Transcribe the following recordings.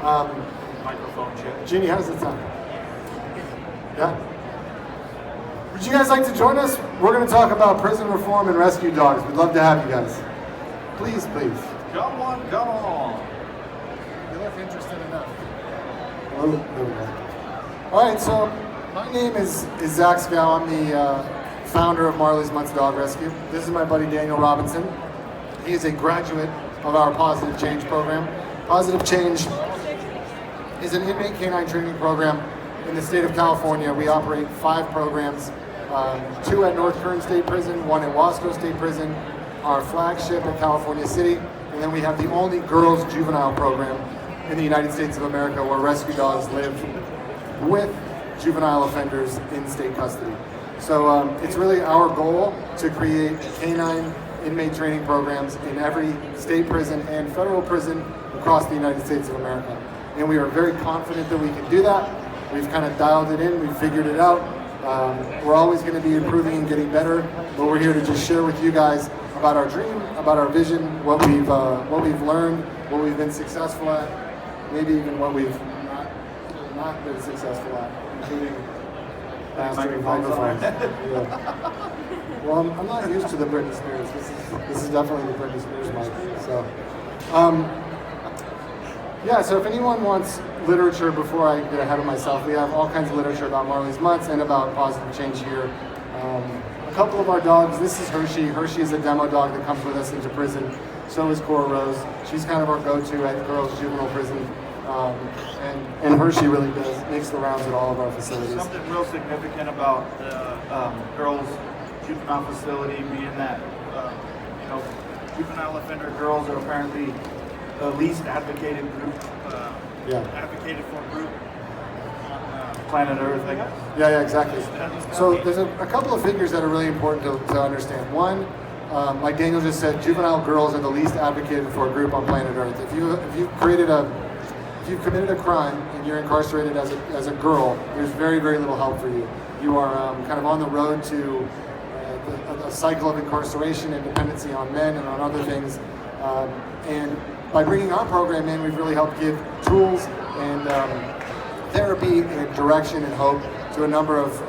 Microphone check. Jeannie, how does it sound? Yeah? Would you guys like to join us? We're going to talk about prison reform and rescue dogs. We'd love to have you guys. Please, please. Come on, come on. You look interested enough. Oh, there we go. All right, so my name is Zach Skow. I'm the founder of Marley's Mutts Dog Rescue. This is my buddy Daniel Robinson. He is a graduate of our Pawsitive Change program. Pawsitive Change is an inmate canine training program in the state of California. We operate 5 programs, 2 at North Kern State Prison, 1 at Skow State Prison, our flagship at California City, and then we have the only girls juvenile program in the United States of America where rescue dogs live with juvenile offenders in state custody. So it's really our goal to create canine inmate training programs in every state prison and federal prison across the United States of America. And we are very confident that we can do that. We've kind of dialed it in, we've figured it out. We're always going to be improving and getting better, but we're here to just share with you guys about our dream, about our vision, what we've learned, what we've been successful at, maybe even what we've not been successful at, including mastering microphones. Yeah. Well, I'm not used to the Britney Spears. This is definitely the Britney Spears mic. So, yeah. So if anyone wants literature, before I get ahead of myself, we have all kinds of literature about Marley's Mutts and about Pawsitive Change here. A couple of our dogs. This is Hershey. Hershey is a demo dog that comes with us into prison. So is Cora Rose. She's kind of our go-to at girls' juvenile prison. And Hershey really makes the rounds at all of our facilities. Something real significant about the girls' juvenile facility being that, juvenile offender girls are apparently the least advocated group, advocated for group on planet Earth, I guess. Yeah, exactly. So there's a couple of figures that are really important to understand. One, like Daniel just said, juvenile girls are the least advocated for group on planet Earth. If you've committed a crime and you're incarcerated as a girl, there's very, very little help for you. You are kind of on the road to a cycle of incarceration and dependency on men and on other things. And by bringing our program in, we've really helped give tools and therapy and direction and hope to a number of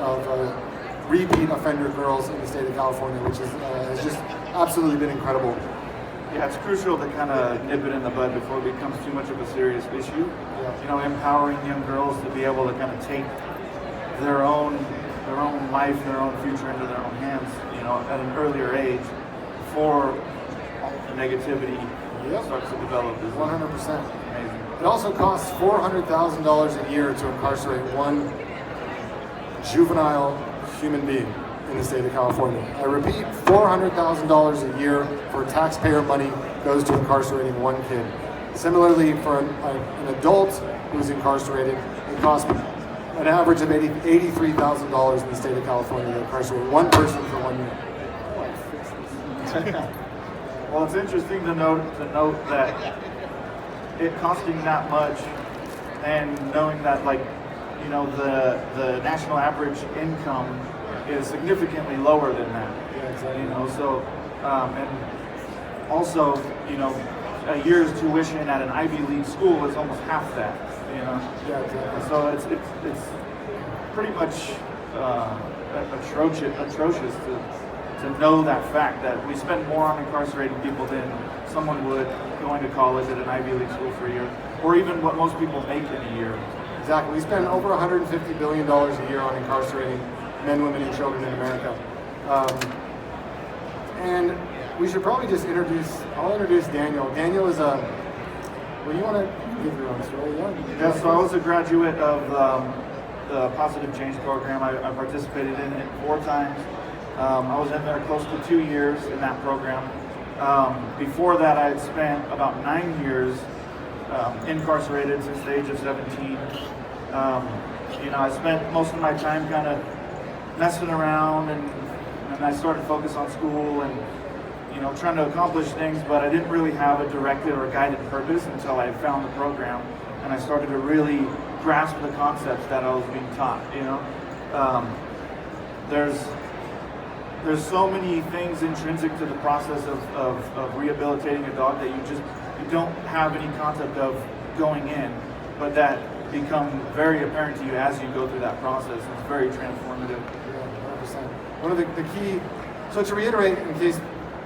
repeat offender girls in the state of California, which has just absolutely been incredible. Yeah, it's crucial to kind of nip it in the bud before it becomes too much of a serious issue. Yeah. Empowering young girls to be able to kind of take their own life, their own future into their own hands, at an earlier age before all the negativity starts to develop. 100%. Amazing. It also costs $400,000 a year to incarcerate one juvenile human being in the state of California. I repeat, $400,000 a year for taxpayer money goes to incarcerating one kid. Similarly, for an adult who's incarcerated, it costs an average of $83,000 in the state of California to incarcerate one person for 1 year. Well, it's interesting to note that it costing that much, and knowing that the national average income is significantly lower than that. Yeah, exactly. So and also a year's tuition at an Ivy League school is almost half that. Yeah, exactly. So it's pretty much atrocious to know that fact, that we spend more on incarcerating people than someone would going to college at an Ivy League school for a year, or even what most people make in a year. Exactly. We spend over $150 billion a year on incarcerating men, women, and children in America. And we should probably just I'll introduce Daniel. Daniel is you want to give your own story? Yeah, so I was a graduate of the Pawsitive Change program. I participated in it 4 times. I was in there close to 2 years in that program. Before that, I had spent about 9 years incarcerated since the age of 17. I spent most of my time kind of messing around, and I started to focus on school and trying to accomplish things, but I didn't really have a directed or guided purpose until I found the program, and I started to really grasp the concepts that I was being taught. There's so many things intrinsic to the process of rehabilitating a dog that you don't have any concept of going in. but that become very apparent to you as you go through that process. It's very transformative. Yeah, 100%. One of the key, so to reiterate, in case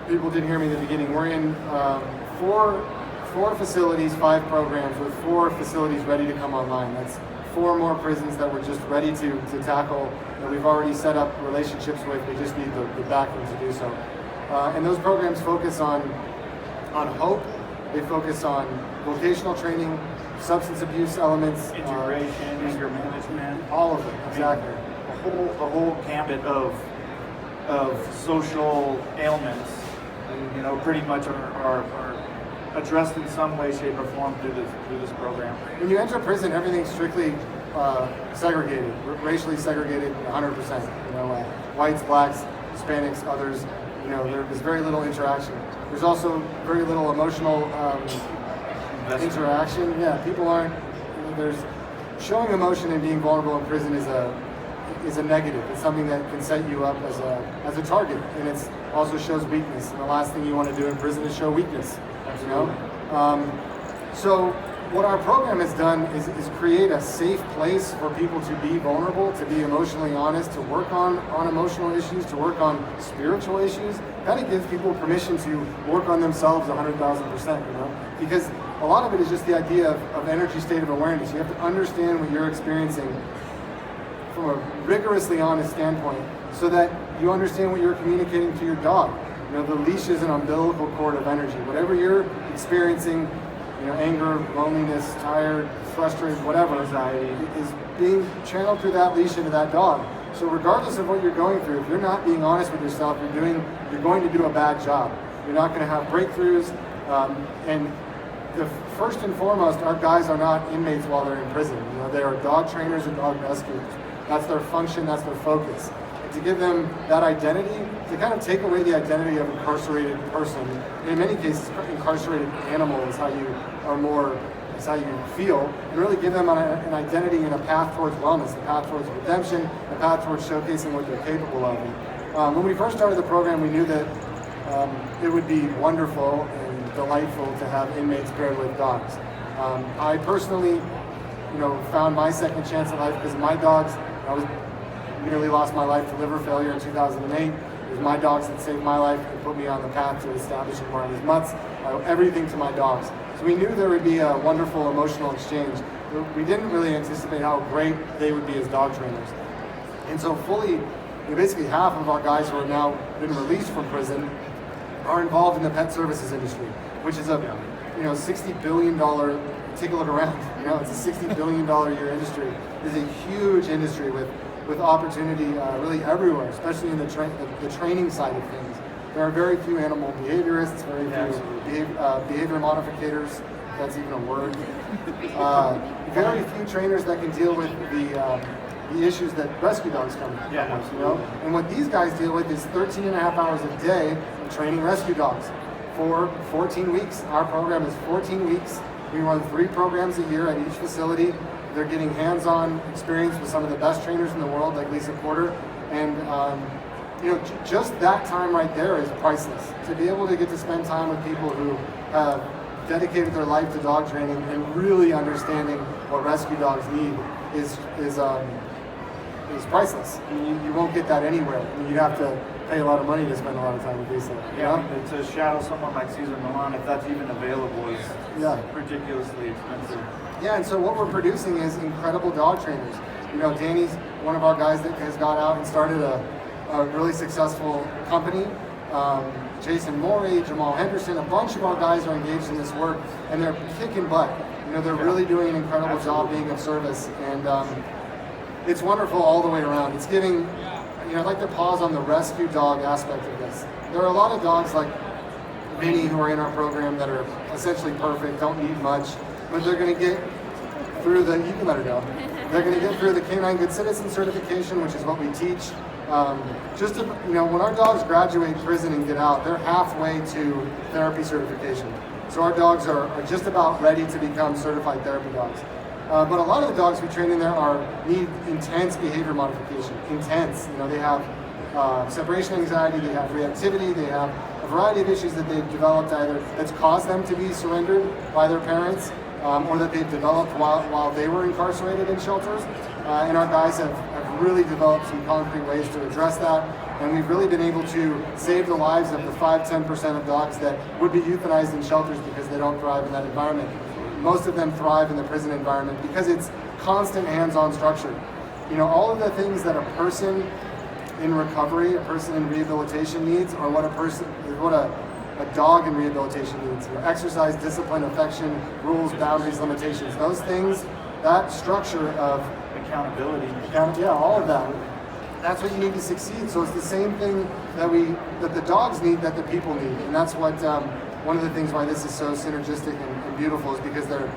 people didn't hear me in the beginning, we're in four facilities, 5 programs, with 4 facilities ready to come online. That's 4 more prisons that we're just ready to tackle, that we've already set up relationships with. We just need the backing to do so. And those programs focus on hope. They focus on vocational training, substance abuse elements, Integration, anger management, all of them, exactly. The whole gambit of social ailments, pretty much are addressed in some way, shape, or form through this program. When you enter prison, everything's strictly segregated, racially segregated 100%. Whites, blacks, Hispanics, others. There's very little interaction. There's also very little emotional interaction. Yeah, people aren't. There's showing emotion and being vulnerable in prison is a negative. It's something that can set you up as a target, and it also shows weakness. And the last thing you want to do in prison is show weakness. So what our program has done is create a safe place for people to be vulnerable, to be emotionally honest, to work on emotional issues, to work on spiritual issues. Kind of gives people permission to work on themselves 100,000%, because a lot of it is just the idea of energy state of awareness. You have to understand what you're experiencing from a rigorously honest standpoint, so that you understand what you're communicating to your dog. The leash is an umbilical cord of energy. Whatever you're experiencing, anger, loneliness, tired, frustrated, whatever, anxiety, is being channeled through that leash into that dog. So regardless of what you're going through, if you're not being honest with yourself, you're going to do a bad job. You're not going to have breakthroughs. And the first and foremost, our guys are not inmates while they're in prison. They are dog trainers and dog rescuers. That's their function, that's their focus. And to give them that identity, to kind of take away the identity of incarcerated person, and in many cases, incarcerated animal is how you feel, and really give them an identity and a path towards wellness, a path towards redemption, a path towards showcasing what they're capable of. And when we first started the program, we knew that it would be wonderful and delightful to have inmates paired with dogs. I personally, found my second chance in life because of my dogs. Nearly lost my life to liver failure in 2008. It was my dogs that saved my life and put me on the path to establishing Marley's Mutts. I owe everything to my dogs. So we knew there would be a wonderful emotional exchange. We didn't really anticipate how great they would be as dog trainers. And so basically half of our guys who are now been released from prison are involved in the pet services industry, which is a $60 billion, take a look around, it's a $60 billion a year industry. It's a huge industry with opportunity really everywhere, especially in the training side of things. There are very few animal behaviorists, very few behavior modificators, if that's even a word. Very few trainers that can deal with the issues that rescue dogs come with, And what these guys deal with is 13 and a half hours a day of training rescue dogs for 14 weeks. Our program is 14 weeks. We run 3 programs a year at each facility. They're getting hands-on experience with some of the best trainers in the world, like Lisa Porter. And just that time right there is priceless. To be able to get to spend time with people who have dedicated their life to dog training and really understanding what rescue dogs need is priceless. You won't get that anywhere. You'd have to pay a lot of money to spend a lot of time with Lisa. To shadow someone like Cesar Milan, if that's even available, is ridiculously expensive. Yeah, and so what we're producing is incredible dog trainers. Danny's one of our guys that has got out and started a really successful company. Jason Morey, Jamal Henderson, a bunch of our guys are engaged in this work, and they're kicking butt. They're really doing an incredible job being of service, and it's wonderful all the way around. It's giving, I'd like to pause on the rescue dog aspect of this. There are a lot of dogs like Vinny who are in our program that are essentially perfect, don't need much, but they're going to get through you can let her go. They're going to get through the Canine Good Citizen certification, which is what we teach. When our dogs graduate prison and get out, they're halfway to therapy certification. So our dogs are just about ready to become certified therapy dogs. But a lot of the dogs we train in there need intense behavior modification. Intense. They have separation anxiety, they have reactivity, they have a variety of issues that they've developed either that's caused them to be surrendered by their parents, or that they've developed while they were incarcerated in shelters. And our guys have really developed some concrete ways to address that. And we've really been able to save the lives of the 5–10% of dogs that would be euthanized in shelters because they don't thrive in that environment. Most of them thrive in the prison environment because it's constant hands-on structure. You know, all of the things that a person in recovery, a person in rehabilitation needs, are what a dog in rehabilitation needs. You know, exercise, discipline, affection, rules, boundaries, limitations. Those things, that structure of accountability. Yeah, all of that. That's what you need to succeed. So it's the same thing that the dogs need that the people need. And that's what one of the things why this is so synergistic and beautiful is because they're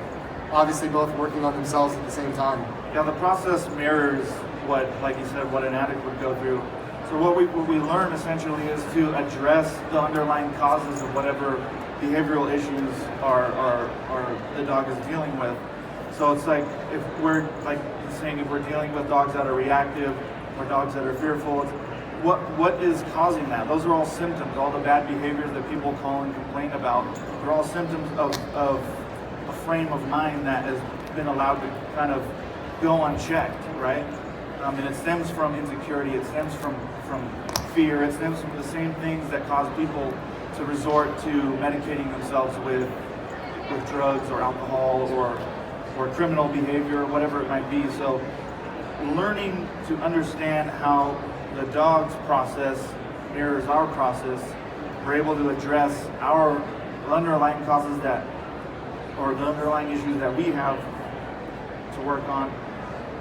obviously both working on themselves at the same time. Yeah, the process mirrors what, like you said, what an addict would go through. So what we learn essentially is to address the underlying causes of whatever behavioral issues are the dog is dealing with. So it's like if we're like saying if we're dealing with dogs that are reactive or dogs that are fearful, what is causing that? Those are all symptoms. All the bad behaviors that people call and complain about, they're all symptoms of a frame of mind that has been allowed to kind of go unchecked, right? And it stems from insecurity, it stems from fear, it stems from the same things that cause people to resort to medicating themselves with drugs or alcohol or criminal behavior, or whatever it might be. So learning to understand how the dog's process mirrors our process, we're able to address our underlying causes or the underlying issues that we have to work on.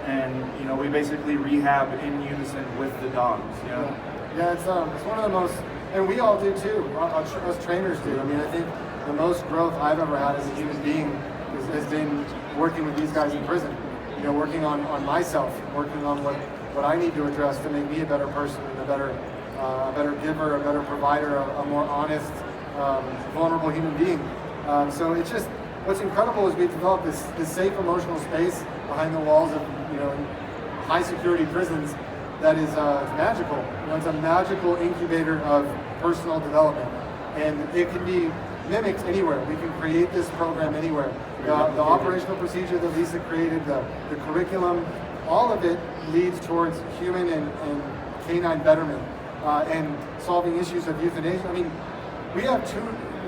And you know, we basically rehab in unison with the dogs. You know? Yeah, it's one of the most, and we all do too. Us trainers do. I mean, I think the most growth I've ever had as a human being has been working with these guys in prison. You know, working on myself, working on what I need to address to make me a better person and a better giver, a better provider, a more honest, vulnerable human being. So it's just, what's incredible is we've developed this safe emotional space behind the walls of, you know, high security prisons that is magical. You know, it's a magical incubator of personal development, and it can be mimicked anywhere. We can create this program anywhere. The operational procedure that Lisa created, the curriculum, all of it leads towards human and canine betterment and solving issues of euthanasia. I mean, we have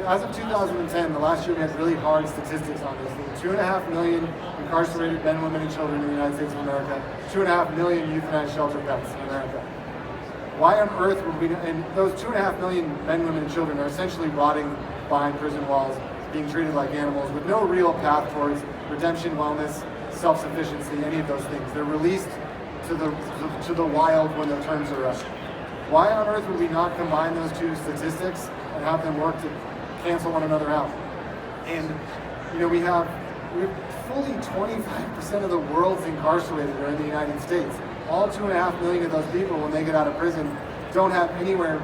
as of 2010, the last year we had really hard statistics on this. 2.5 million incarcerated men, women, and children in the United States of America, 2.5 million euthanized shelter pets in America. Why on earth would we, and those 2.5 million men, women, and children are essentially rotting behind prison walls, being treated like animals with no real path towards redemption, wellness, self-sufficiency, any of those things. They're released to the wild when the terms are up. Why on earth would we not combine those two statistics and have them work to cancel one another out? And you know, we're fully 25% of the world's incarcerated are in the United States. All 2.5 million of those people, when they get out of prison, don't have anywhere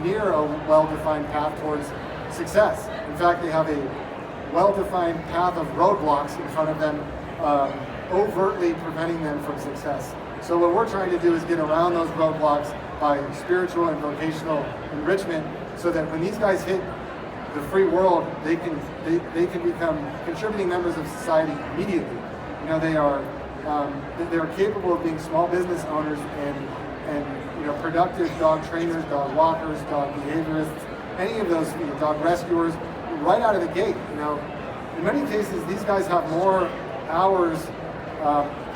near a well-defined path towards success. In fact, they have a well-defined path of roadblocks in front of them, overtly preventing them from success. So what we're trying to do is get around those roadblocks by spiritual and vocational enrichment, so that when these guys hit the free world, they can become contributing members of society immediately. You know, they're capable of being small business owners and you know, productive dog trainers, dog walkers, dog behaviorists, any of those, you know, dog rescuers, right out of the gate. You know, in many cases, these guys have more hours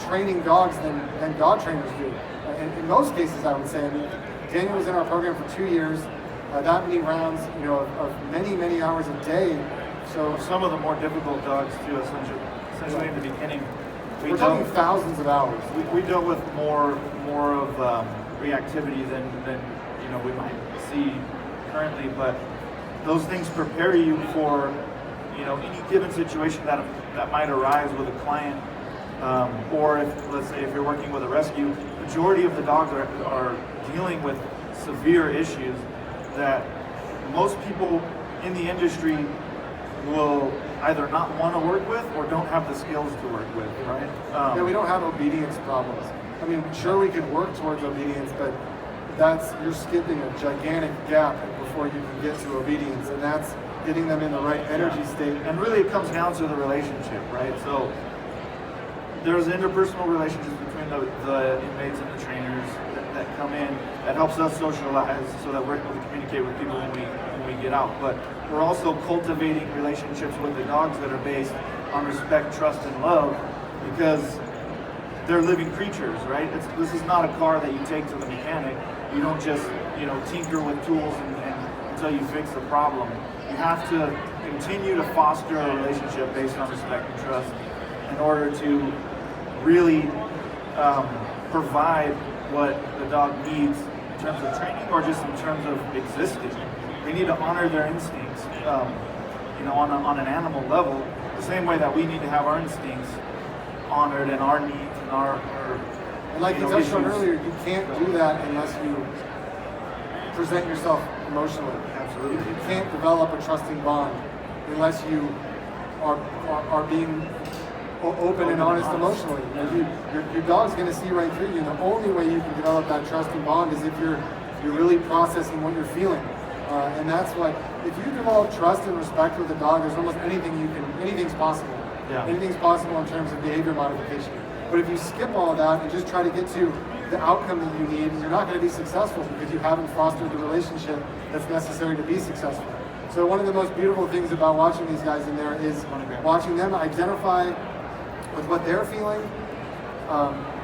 training dogs than dog trainers do. In most cases, I would say. I mean, Daniel was in our program for 2 years. That many rounds, you know, of many hours a day. So some of the more difficult dogs too, essentially in the beginning. We're talking thousands of hours. We dealt with more of reactivity than you know we might see currently, but those things prepare you for, you know, any given situation that might arise with a client, or if, let's say, if you're working with a rescue, majority of the dogs are dealing with severe issues that most people in the industry will either not want to work with or don't have the skills to work with, right? Yeah, we don't have obedience problems. I mean, sure, we could work towards obedience, but you're skipping a gigantic gap before you can get to obedience, and that's getting them in the right energy state. And really it comes down to the relationship, right? So there's interpersonal relationships between the inmates and the trainers that come in that helps us socialize so that we're able to communicate with people when we get out. But we're also cultivating relationships with the dogs that are based on respect, trust, and love, because they're living creatures, right? This is not a car that you take to the mechanic. You don't just, tinker with tools until you fix the problem. You have to continue to foster a relationship based on respect and trust in order to really provide what the dog needs in terms of training or just in terms of existing. They need to honor their instincts, on an animal level, the same way that we need to have our instincts honored and our needs and our and like you touched on earlier, you can't do that unless you present yourself emotionally. Absolutely. You can't develop a trusting bond unless you are being open and honest emotionally. Your dog's going to see right through you, and the only way you can develop that trusting bond is if you're really processing what you're feeling. And that's what, if you develop trust and respect with a dog, there's almost anything's possible. Yeah. Anything's possible in terms of behavior modification. But if you skip all that and just try to get to the outcome that you need, you're not going to be successful because you haven't fostered the relationship that's necessary to be successful. So one of the most beautiful things about watching these guys in there is watching them identify with what they're feeling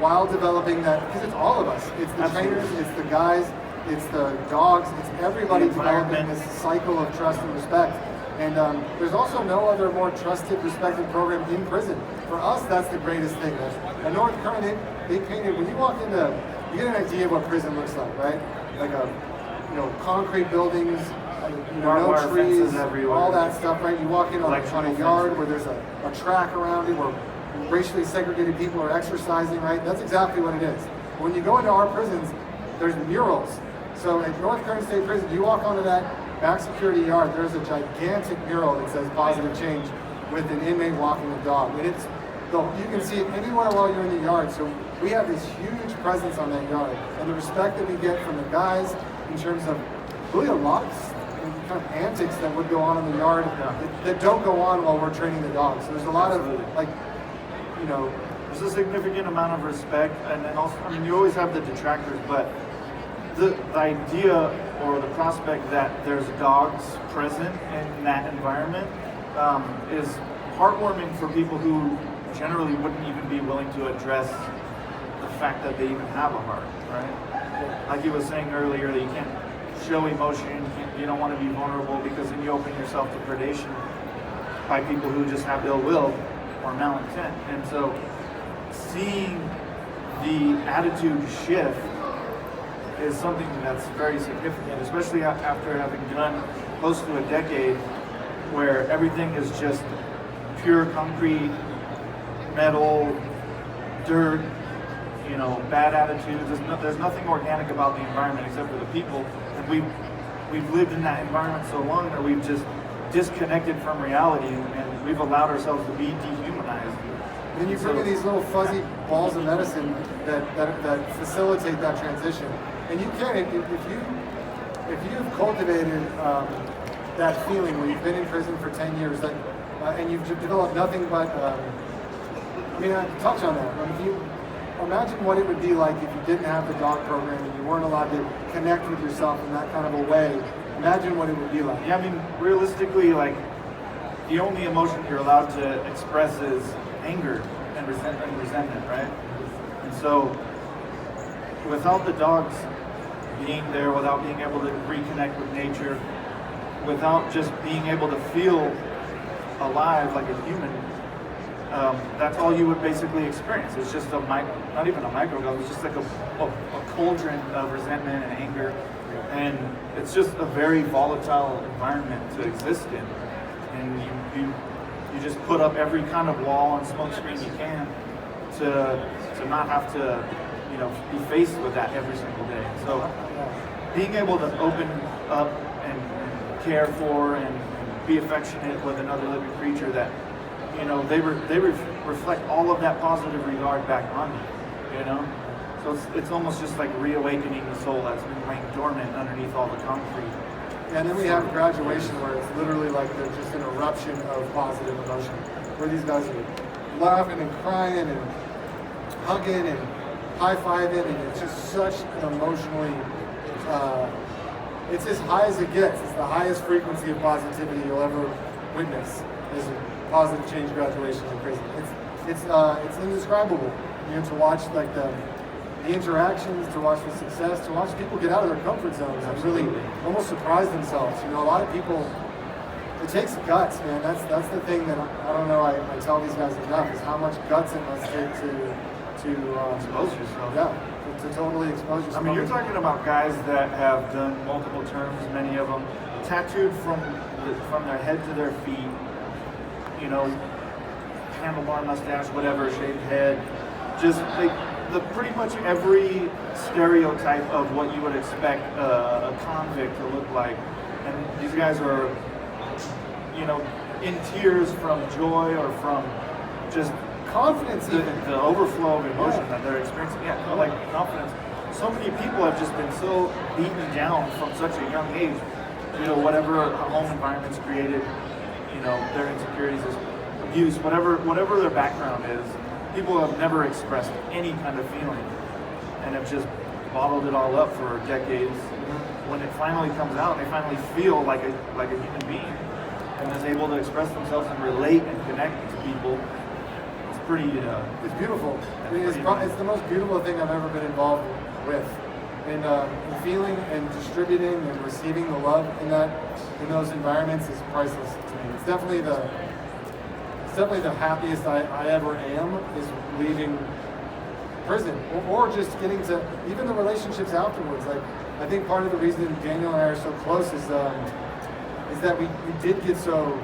while developing that, because it's all of us. It's the trainers, it's the guys, it's the dogs, it's everybody developing this cycle of trust and respect. And there's also no other more trusted, respected program in prison. For us, that's the greatest thing. At North Current, they painted, when you walk into, you get an idea of what prison looks like, right? Like concrete buildings, no trees, all that stuff, right? You walk in on a yard where there's a track around it, where racially segregated people are exercising, right? That's exactly what it is. When you go into our prisons, there's murals. So at North Current State Prison, you walk onto that back security yard, there's a gigantic mural that says positive change with an inmate walking a dog. And you can see it anywhere while you're in the yard. So we have this huge presence on that yard. And the respect that we get from the guys in terms of really a lot of kind of antics that would go on in the yard that don't go on while we're training the dogs. So there's a lot of there's a significant amount of respect, and then also, you always have the detractors, but the idea or the prospect that there's dogs present in that environment is heartwarming for people who generally wouldn't even be willing to address the fact that they even have a heart, right? Like you was saying earlier, that you can't show emotion, you don't want to be vulnerable because then you open yourself to predation by people who just have ill will or malintent. And so seeing the attitude shift is something that's very significant, especially after having done close to a decade where everything is just pure concrete, metal, dirt, bad attitudes. There's nothing organic about the environment except for the people. And we've lived in that environment so long that we've just disconnected from reality and we've allowed ourselves to be dehumanized. Then you bring in these little fuzzy balls of medicine that facilitate that transition. And you can, if you've cultivated that feeling where you've been in prison for 10 years, and you've developed nothing but, I touch on that. If you imagine what it would be like if you didn't have the dog program and you weren't allowed to connect with yourself in that kind of a way. Imagine what it would be like. Yeah, realistically, the only emotion you're allowed to express is anger and resentment, right? And so, without the dogs being there, without being able to reconnect with nature, without just being able to feel alive like a human, that's all you would basically experience. It's just not even a microdose, it's just like a cauldron of resentment and anger. And it's just a very volatile environment to exist in. And you just put up every kind of wall and smoke screen you can to not have to be faced with that every single day. So being able to open up and care for and be affectionate with another living creature that they reflect all of that positive regard back on you, So it's almost just like reawakening the soul that's been laying dormant underneath all the concrete. And then we have graduation where it's literally like there's just an eruption of positive emotion, where these guys are laughing and crying and hugging and high-fiving, and it's just such an emotionally, it's as high as it gets. It's the highest frequency of positivity you'll ever witness is a positive change graduation in prison. It's indescribable. You know, to watch like the interactions, to watch the success, to watch people get out of their comfort zones and really almost surprise themselves. You know, a lot of people, it takes guts, man. That's the thing that I don't know. I tell these guys enough is how much guts it must take to expose yourself. Yeah, to totally expose yourself. I mean, you're talking about guys that have done multiple terms, many of them tattooed from their head to their feet. You know, handlebar mustache, whatever, shaved head, just like pretty much every stereotype of what you would expect a convict to look like. And these guys are, you know, in tears from joy or from just confidence, the overflow of emotion that they're experiencing. Yeah, like confidence. So many people have just been so beaten down from such a young age. You know, whatever home environment's created, you know, their insecurities, abuse, whatever their background is, people have never expressed any kind of feeling and have just bottled it all up for decades. When it finally comes out, they finally feel like a human being and is able to express themselves and relate and connect to people. It's pretty. It's beautiful. It's the most beautiful thing I've ever been involved with. And feeling and distributing and receiving the love in those environments is priceless to me. It's definitely the happiest I ever am is leaving prison or just getting to even the relationships afterwards. Like I think part of the reason Daniel and I are so close is that we did get so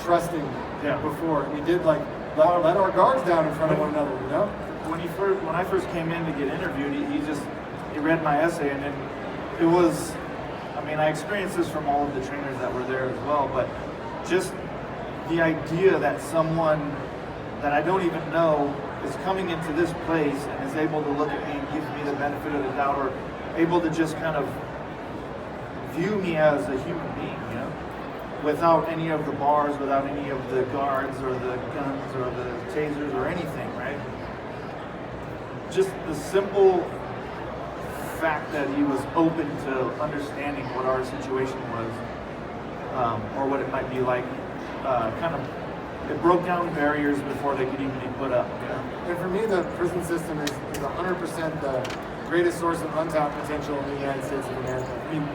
trusting before. We did like let our guards down in front of one another, you know? When I first came in to get interviewed, he read my essay, and then it was, I mean, I experienced this from all of the trainers that were there as well, but just the idea that someone that I don't even know is coming into this place and is able to look at me and give me the benefit of the doubt, or able to just kind of view me as a human being, you know, without any of the bars, without any of the guards or the guns or the tasers or anything, right? Just the simple fact that he was open to understanding what our situation was, or what it might be like, it broke down barriers before they could even be put up. You know? And for me, the prison system is 100% the greatest source of untapped potential in the United States of America. I mean,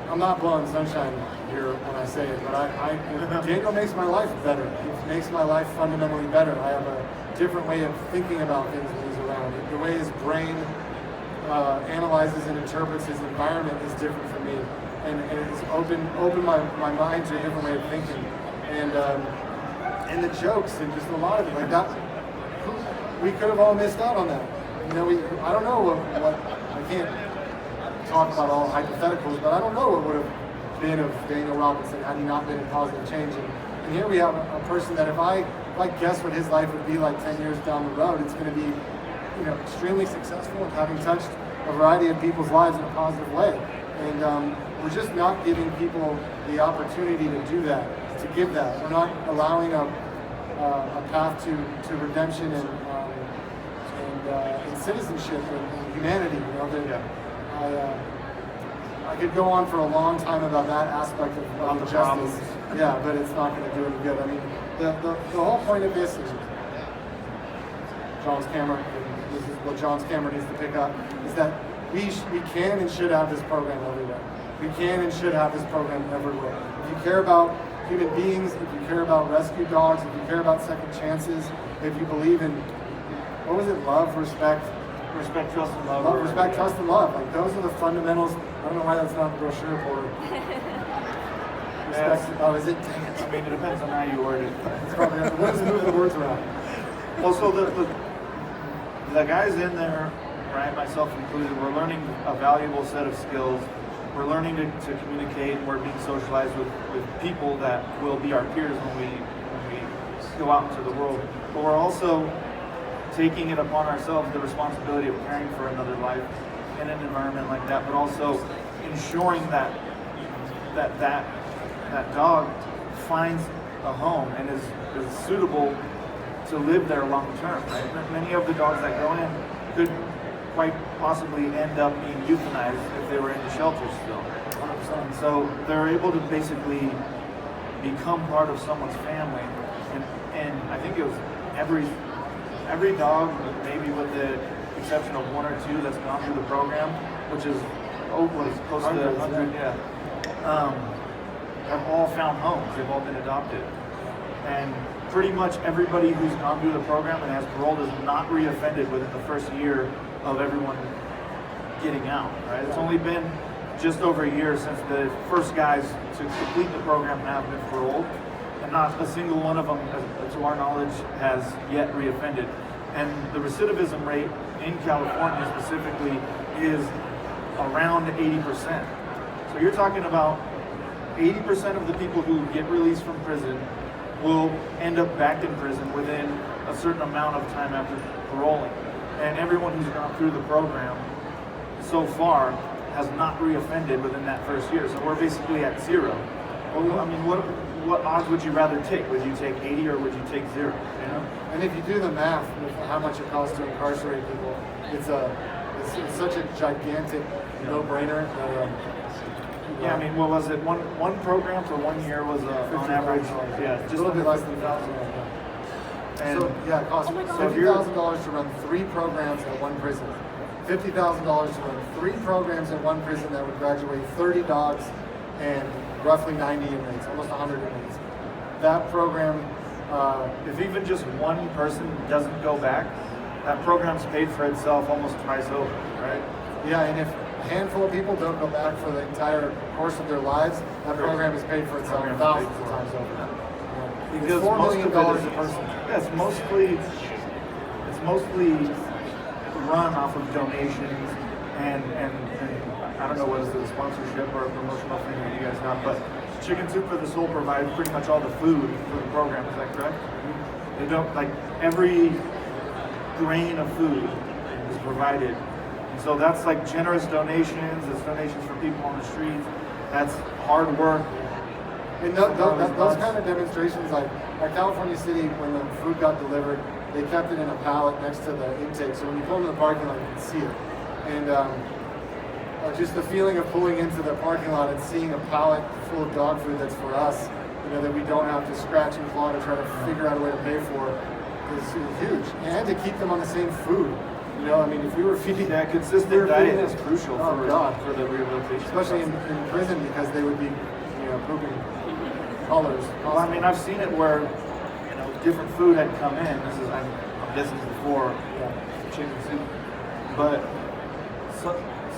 I'm not blowing sunshine here when I say it, but Daniel makes my life better. It makes my life fundamentally better. I have a different way of thinking about things when he's around. The way his brain analyzes and interprets his environment is different for me, and it's opened my mind to a different way of thinking. And the jokes and just a lot of it like that, we could have all missed out on that. You know, I don't know what I can't talk about all hypotheticals, but I don't know what would have been of Daniel Robinson had he not been in positive change. And here we have a person that if I guess what his life would be like 10 years down the road, it's going to be, you know, extremely successful and having touched a variety of people's lives in a positive way. And we're just not giving people the opportunity to do that, to give that. We're not allowing a path to redemption and citizenship and humanity. You know, I could go on for a long time about that aspect of the justice. Yeah, but it's not going to do any good. I mean, the whole point of this is John's camera. And this is what John's camera needs to pick up. Is that we can and should have this program everywhere. We can and should have this program everywhere. If you care about human beings, if you care about rescue dogs, if you care about second chances, if you believe in, what was it, love, respect, trust, and love. Respect, trust, and love. Like those are the fundamentals. I don't know why that's not a brochure for it. Respect. Oh, is it? Dang it. I mean, it depends on how you word it. It's probably, what does move the words around? Well, so the guys in there, right, myself included, we're learning a valuable set of skills. We're learning to communicate. We're being socialized with people that will be our peers when we go out into the world. But we're also taking it upon ourselves the responsibility of caring for another life in an environment like that, but also ensuring that that dog finds a home and is suitable to live there long term. Right? Many of the dogs that go in could quite possibly end up being euthanized if they were in the shelters still. 100%. So they're able to basically become part of someone's family, and I think it was every dog, maybe with the exception of one or two that's gone through the program, which is close to 100, yeah, have all found homes. They've all been adopted, and pretty much everybody who's gone through the program and has parole is not reoffended within the first year of everyone getting out. Right? It's only been just over a year since the first guys to complete the program have been paroled, and not a single one of them, to our knowledge, has yet reoffended. And the recidivism rate in California specifically is around 80%. So you're talking about 80% of the people who get released from prison will end up back in prison within a certain amount of time after paroling. And everyone who's gone through the program so far has not reoffended within that first year. So we're basically at zero. Well, I mean, what odds would you rather take? Would you take 80 or would you take 0? You know? And if you do the math with how much it costs to incarcerate people, it's such a gigantic no-brainer. Yeah, I mean, what was it? One program for 1 year was on average, just a little bit less than $1,000. And so yeah, it costs $50,000 to run 3 programs at one prison. $50,000 to run 3 programs at one prison that would graduate 30 dogs and roughly 90 inmates, almost 100 inmates. That program, if even just one person doesn't go back, that program's paid for itself almost twice over, right? Yeah, and if a handful of people don't go back for the entire course of their lives, that program is paid for itself thousands of times over. Because $4 million a person. Yeah, it's mostly run off of donations and I don't know what is the sponsorship or a promotional thing that you guys have, but Chicken Soup for the Soul provides pretty much all the food for the program. Is that correct? They don't, like, every grain of food is provided. And so that's like generous donations. It's donations from people on the streets. That's hard work. And those kind of demonstrations, like at California City, when the food got delivered, they kept it in a pallet next to the intake. So when you pull into the parking lot, you can see it. And just the feeling of pulling into the parking lot and seeing a pallet full of dog food that's for us, that we don't have to scratch and claw to try to figure out a way to pay for, is huge. And to keep them on the same food. I mean, if we were feeding that consistent diet is crucial for the rehabilitation. Especially in prison, because they would be, pooping colors. Well, I mean, I've seen it where, different food had come in. This is before Chicken Soup, but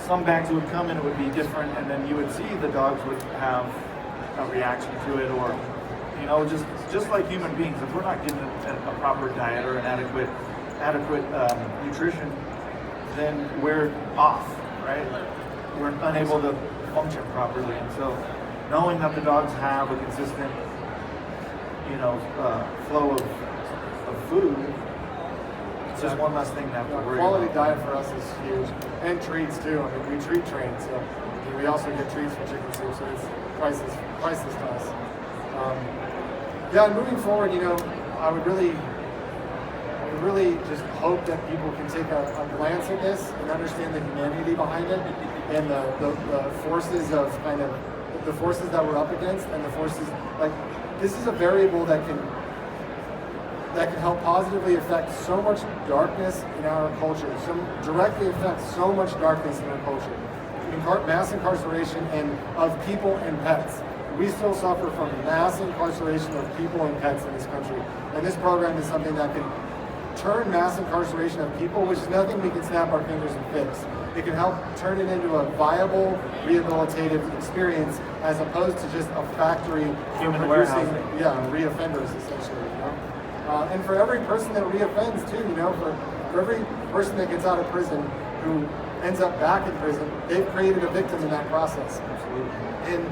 some bags would come in, it would be different, and then you would see the dogs would have a reaction to it, or just like human beings, if we're not getting a proper diet or an adequate nutrition, then we're off, right? We're unable to function properly, and so knowing that the dogs have a consistent flow of food, it's just one less thing to have to worry quality about. Diet for us is huge, and treats too. I mean, we treat train, so we also get treats for Chicken Soup, so it's priceless to us. And moving forward, I would really just hope that people can take a glance at this and understand the humanity behind it, and the forces of the forces that we're up against, and the forces, like, this is a variable that can help positively affect so much darkness in our culture, directly affect so much darkness in our culture. Mass incarceration of people and pets. We still suffer from mass incarceration of people and pets in this country. And this program is something that can turn mass incarceration of people, which is nothing we can snap our fingers and fix. It can help turn it into a viable, rehabilitative experience, as opposed to just a factory for producing, reoffenders, essentially. And for every person that reoffends too, for every person that gets out of prison who ends up back in prison, they've created a victim in that process. Absolutely. And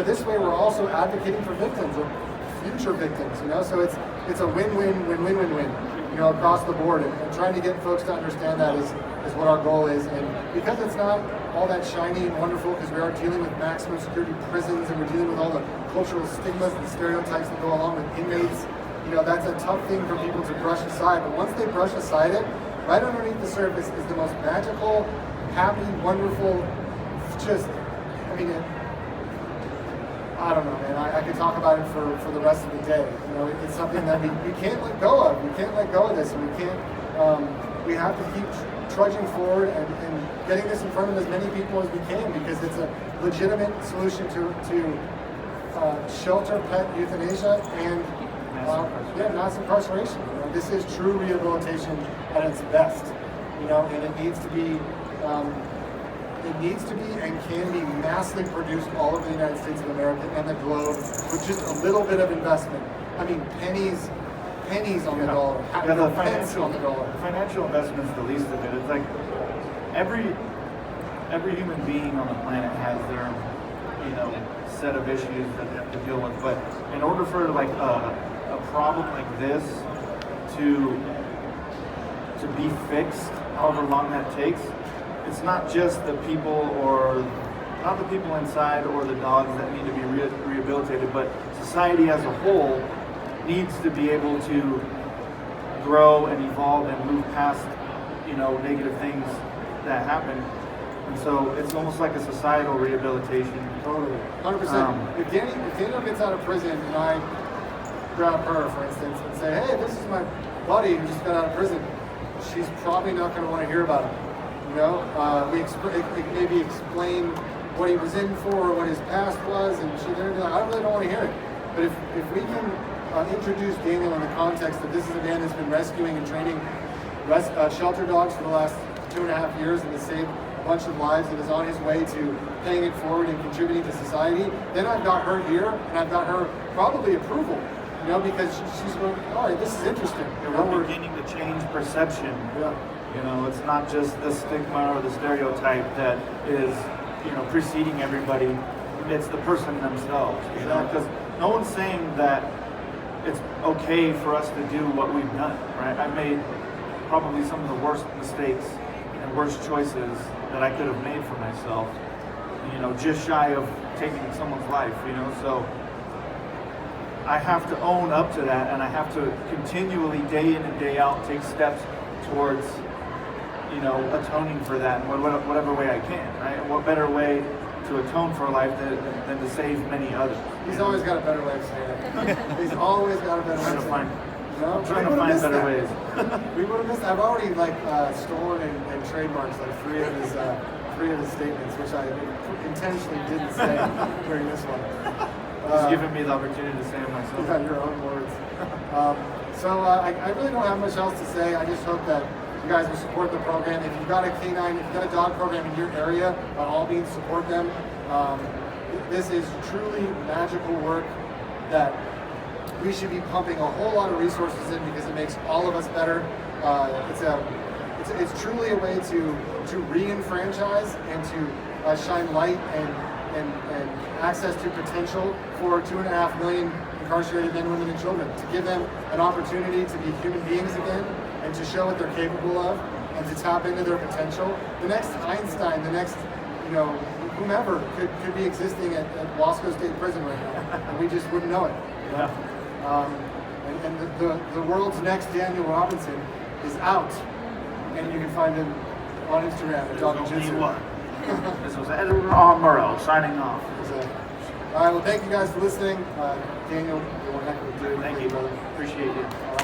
this way we're also advocating for victims or future victims. So it's it's a win-win, win-win, win-win, you know, across the board. And trying to get folks to understand that is what our goal is. And because it's not all that shiny and wonderful, because we are dealing with maximum security prisons and we're dealing with all the cultural stigmas and stereotypes that go along with inmates, you know, that's a tough thing for people to brush aside. But once they brush aside it, right underneath the surface is the most magical, happy, wonderful, just, I mean, I don't know, man. I could talk about it for the rest of the day. You know, it's something that we can't let go of. We can't let go of this, and we can't. We have to keep trudging forward and getting this in front of as many people as we can, because it's a legitimate solution to shelter pet euthanasia and mass incarceration. You know, this is true rehabilitation at its best. You know, and it needs to be. It needs to be and can be massively produced all over the United States of America and the globe with just a little bit of investment. I mean, pennies on the dollar. Yeah, the financial investment is the least of it. It's like every human being on the planet has their, you know, set of issues that they have to deal with. But in order for like a problem like this to be fixed, however long that takes, it's not just the people not the people inside or the dogs that need to be rehabilitated, but society as a whole needs to be able to grow and evolve and move past, you know, negative things that happen. And so it's almost like a societal rehabilitation. Totally, 100%. If Daniel gets out of prison and I grab her, for instance, and say, hey, this is my buddy who just got out of prison, she's probably not going to want to hear about it. You know, maybe explain what he was in for, what his past was, and she's going to be like, I really don't want to hear it. But if we can introduce Daniel in the context that this is a man that's been rescuing and training shelter dogs for the last 2.5 years and has saved a bunch of lives and is on his way to paying it forward and contributing to society, then I've got her here, and I've got her probably approval. You know, because she's going, all right, this is interesting. You know, we're beginning to change perception. Yeah. You know, it's not just the stigma or the stereotype that is, you know, preceding everybody. It's the person themselves. You know, because no one's saying that it's okay for us to do what we've done, right? I made probably some of the worst mistakes and worst choices that I could have made for myself. You know, just shy of taking someone's life. You know, so I have to own up to that, and I have to continually, day in and day out, take steps towards, you know, atoning for that in whatever way I can, right? And what better way to atone for a life than to save many others? He's always got a better way of saying it. He's always got a better way of saying it. I'm trying to find better ways. We would have missed. I've already stolen and trademarked like three of his statements, which I intentionally didn't say during this one. Just giving me the opportunity to say it myself. Yeah, your own words. I really don't have much else to say. I just hope that you guys will support the program. If you've got a canine, if you've got a dog program in your area, by all means support them. This is truly magical work that we should be pumping a whole lot of resources in, because it makes all of us better. It's truly a way to re-enfranchise and to shine light and access to potential for 2.5 million incarcerated men, women, and children, to give them an opportunity to be human beings again and to show what they're capable of and to tap into their potential. The next Einstein, the next, you know, whomever could be existing at Wasco State Prison right now, and we just wouldn't know it. You know? And the world's next Daniel Robinson is out, and you can find him on Instagram at Doggy Jitsu. This was Edward Morrow signing off. All right, well, thank you guys for listening. Daniel, you're one heck of a dude. Thank you, brother. Appreciate you. All right.